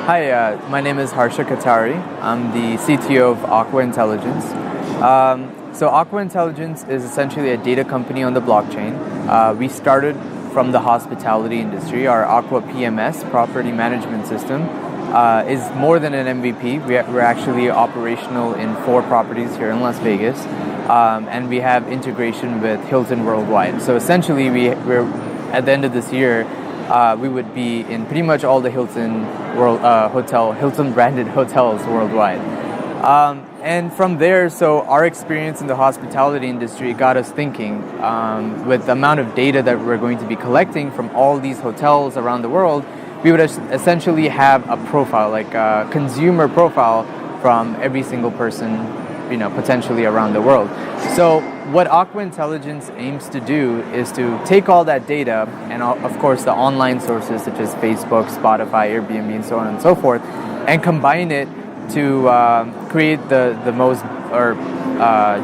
Hi, my name is Harsha Cuttari. I'm the CTO of Aqua Intelligence. So Aqua Intelligence is essentially a data company on the blockchain. We started from the hospitality industry. Our Aqua PMS, property management system, is more than an MVP. We're actually operational in 4 properties here in Las Vegas, and we have integration with Hilton worldwide. So essentially, we're at the end of this year, we would be in pretty much all the Hilton branded hotels worldwide. And from there, so our experience in the hospitality industry got us thinking, with the amount of data that we're going to be collecting from all these hotels around the world, we would essentially have a profile, like a consumer profile from every single person, potentially around the world. So what Aqua Intelligence aims to do is to take all that data and of course the online sources such as Facebook, Spotify, Airbnb, and so on and so forth, and combine it to create the most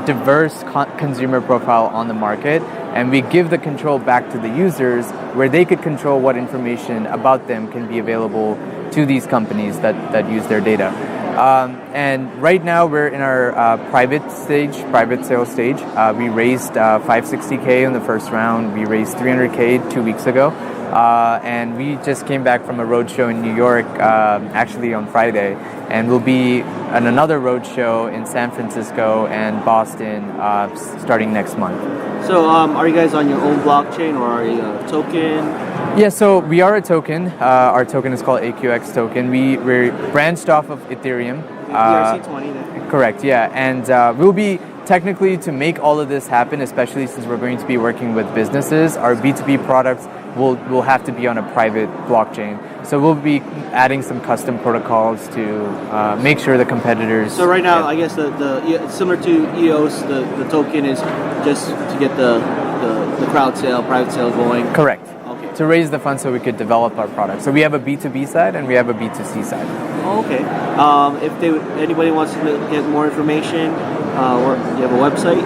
diverse consumer profile on the market, and we give the control back to the users where they could control what information about them can be available to these companies that use their data. And right now we're in our private sales stage. We raised $560K in the first round. We raised $300K 2 weeks ago. And we just came back from a roadshow in New York, actually on Friday, and we'll be on another roadshow in San Francisco and Boston starting next month. So are you guys on your own blockchain, or are you a token? Yeah, so we are a token. Our token is called AQX token. We're branched off of Ethereum. ERC20 then? Correct, yeah. And we'll be technically, to make all of this happen, especially since we're going to be working with businesses, our B2B products will have to be on a private blockchain. So we'll be adding some custom protocols to make sure the competitors... So right now, I guess similar to EOS, the token is just to get the crowd sale, private sale going? Correct. Okay. To raise the funds so we could develop our product. So we have a B2B side and we have a B2C side. Oh, okay. If anybody wants to get more information, or do you have a website?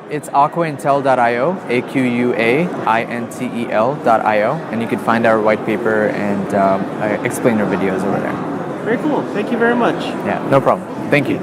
It's aquaintel.io, AQUAINTEL.io, and you can find our white paper and explainer videos over there. Very cool. Thank you very much. Yeah, no problem. Thank you.